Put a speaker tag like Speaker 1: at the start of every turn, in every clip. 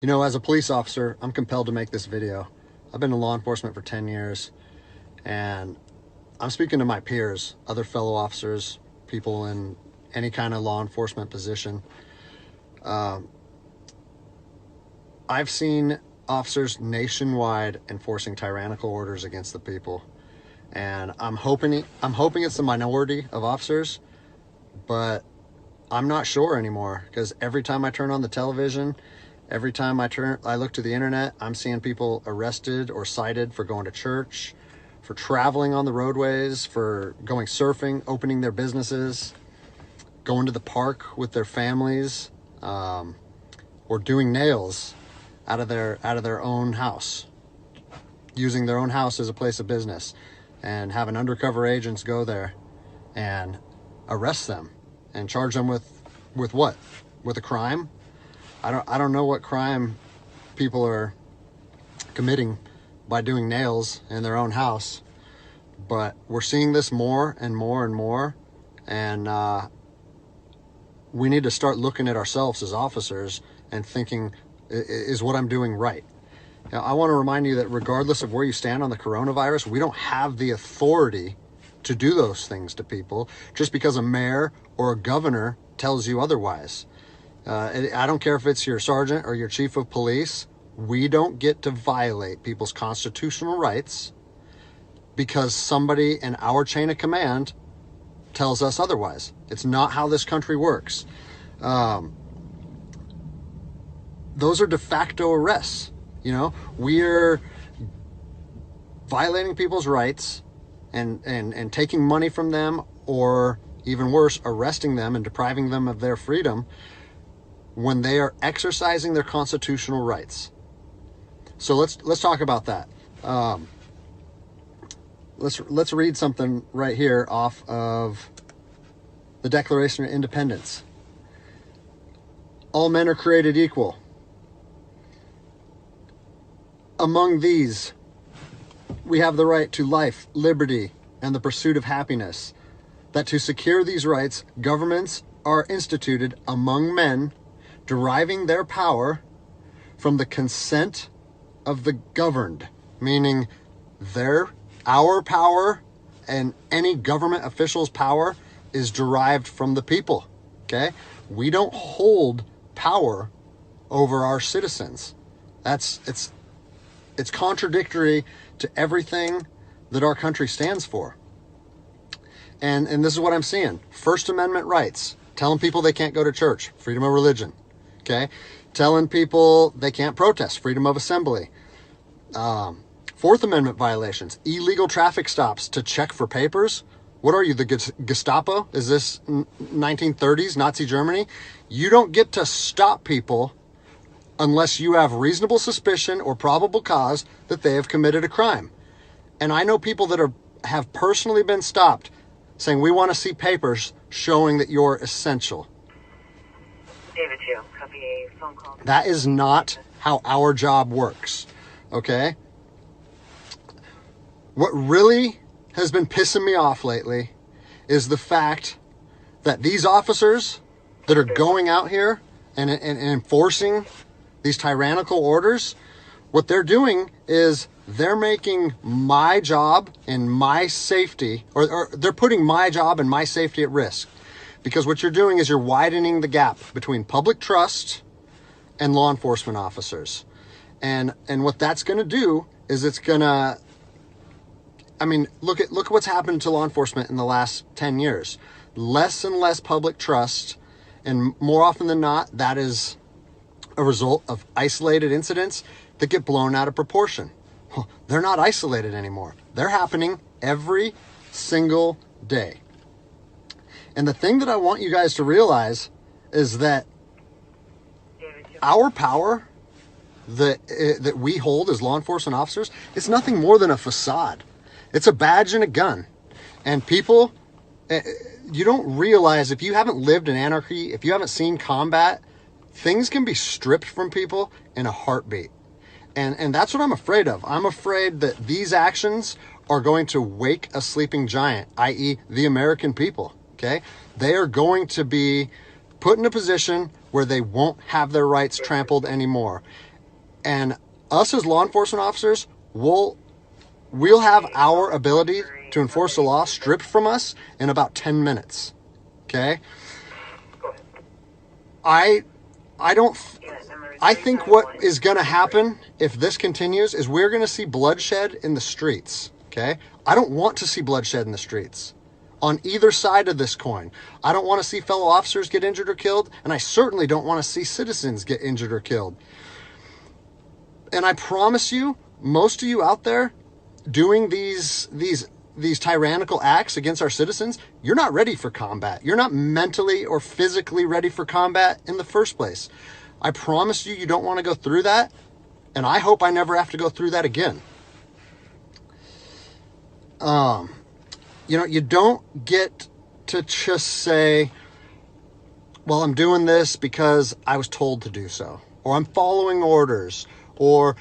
Speaker 1: You know, as a police officer, I'm compelled to make this video. I've been in law enforcement for 10 years, and I'm speaking to my peers, other fellow officers, people in any kind of law enforcement position. I've seen officers nationwide enforcing tyrannical orders against the people, and I'm hoping it's the minority of officers, but I'm not sure anymore, because every time I turn on the television, every time I look to the internet, I'm seeing people arrested or cited for going to church, for traveling on the roadways, for going surfing, opening their businesses, going to the park with their families, or doing nails out of their own house, using their own house as a place of business, and having undercover agents go there and arrest them and charge them with what? With a crime? I don't know what crime people are committing by doing nails in their own house, but we're seeing this more and more and more, and we need to start looking at ourselves as officers and thinking, is what I'm doing right? Now, I want to remind you that regardless of where you stand on the coronavirus, we don't have the authority to do those things to people just because a mayor or a governor tells you otherwise. I don't care if it's your sergeant or your chief of police. We don't get to violate people's constitutional rights because somebody in our chain of command tells us otherwise. It's not how this country works. Those are de facto arrests. You know, we're violating people's rights and taking money from them, or even worse, arresting them and depriving them of their freedom when they are exercising their constitutional rights. So let's talk about that. Let's read something right here off of the Declaration of Independence. All men are created equal. Among these, we have the right to life, liberty, and the pursuit of happiness. That to secure these rights, governments are instituted among men, deriving their power from the consent of the governed, meaning our power and any government official's power is derived from the people. Okay? We don't hold power over our citizens. It's contradictory to everything that our country stands for. And this is what I'm seeing. First Amendment rights, telling people they can't go to church, freedom of religion. Okay? Telling people they can't protest, freedom of assembly. Fourth Amendment violations, illegal traffic stops to check for papers. What are you, the Gestapo? Is this 1930s Nazi Germany? You don't get to stop people unless you have reasonable suspicion or probable cause that they have committed a crime. And I know people that have personally been stopped saying, we want to see papers showing that you're essential.
Speaker 2: David 2, copy a phone call.
Speaker 1: That is not how our job works, okay? What really has been pissing me off lately is the fact that these officers that are going out here and enforcing these tyrannical orders, what they're doing is they're making my job and my safety, or they're putting my job and my safety at risk. Because what you're doing is you're widening the gap between public trust and law enforcement officers. And what that's going to do is it's going to, I mean, look at what's happened to law enforcement in the last 10 years. Less and less public trust, and more often than not, that is a result of isolated incidents that get blown out of proportion. They're not isolated anymore. They're happening every single day. And the thing that I want you guys to realize is that our power that we hold as law enforcement officers, it's nothing more than a facade. It's a badge and a gun. And people, you don't realize, if you haven't lived in anarchy, if you haven't seen combat, things can be stripped from people in a heartbeat. And that's what I'm afraid of. I'm afraid that these actions are going to wake a sleeping giant, i.e. the American people. Okay? They are going to be put in a position where they won't have their rights trampled anymore. And us as law enforcement officers, we'll have our ability to enforce the law stripped from us in about 10 minutes. Okay? I think what is going to happen if this continues is we're going to see bloodshed in the streets. Okay? I don't want to see bloodshed in the streets on either side of this coin. I don't want to see fellow officers get injured or killed, and I certainly don't want to see citizens get injured or killed. And I promise you, most of you out there doing these tyrannical acts against our citizens, you're not ready for combat. You're not mentally or physically ready for combat in the first place. I promise you, you don't want to go through that, and I hope I never have to go through that again. You don't get to just say, well, I'm doing this because I was told to do so, or I'm following orders, or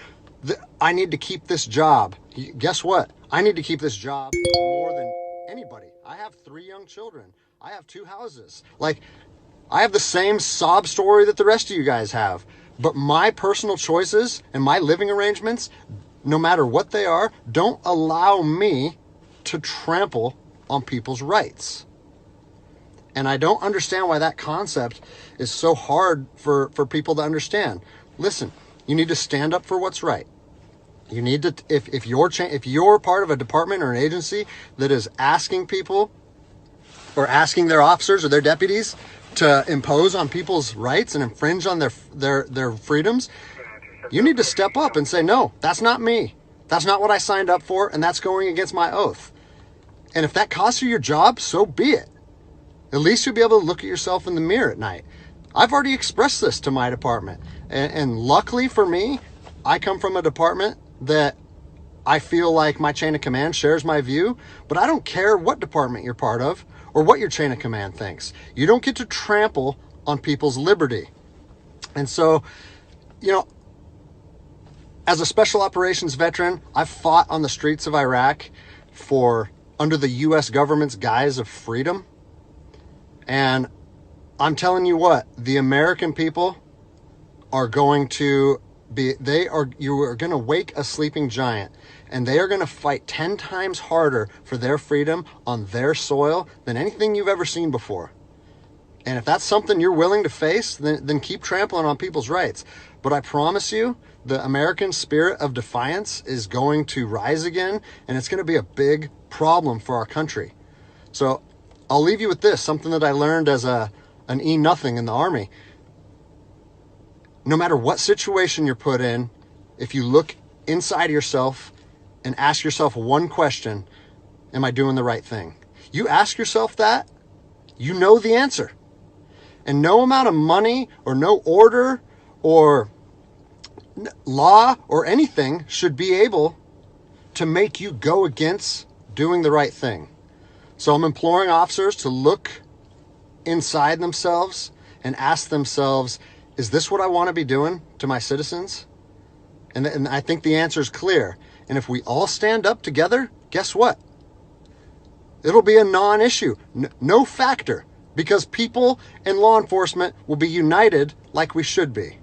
Speaker 1: I need to keep this job. Guess what? I need to keep this job more than anybody. I have 3 young children. I have 2 houses. Like, I have the same sob story that the rest of you guys have. But my personal choices and my living arrangements, no matter what they are, don't allow me to trample on people's rights. And I don't understand why that concept is so hard for people to understand. Listen, you need to stand up for what's right. You need to, if you're part of a department or an agency that is asking people or asking their officers or their deputies to impose on people's rights and infringe on their freedoms, you need to step up and say, no, that's not me. That's not what I signed up for, and that's going against my oath. And if that costs you your job, so be it. At least you'll be able to look at yourself in the mirror at night. I've already expressed this to my department. And luckily for me, I come from a department that I feel like my chain of command shares my view, but I don't care what department you're part of or what your chain of command thinks. You don't get to trample on people's liberty. And so, as a special operations veteran, I've fought on the streets of Iraq under the U.S. government's guise of freedom. And I'm telling you what, the American people are going to you are going to wake a sleeping giant, and they are going to fight 10 times harder for their freedom on their soil than anything you've ever seen before. And if that's something you're willing to face, then keep trampling on people's rights. But I promise you, the American spirit of defiance is going to rise again, and it's going to be a big problem for our country. So I'll leave you with this, something that I learned as an E-nothing in the Army. No matter what situation you're put in, if you look inside yourself and ask yourself one question, am I doing the right thing? You ask yourself that, you know the answer. And no amount of money or no order or law or anything should be able to make you go against doing the right thing. So I'm imploring officers to look inside themselves and ask themselves, is this what I want to be doing to my citizens? And I think the answer is clear. And if we all stand up together, guess what? It'll be a non-issue, no factor, because people and law enforcement will be united like we should be.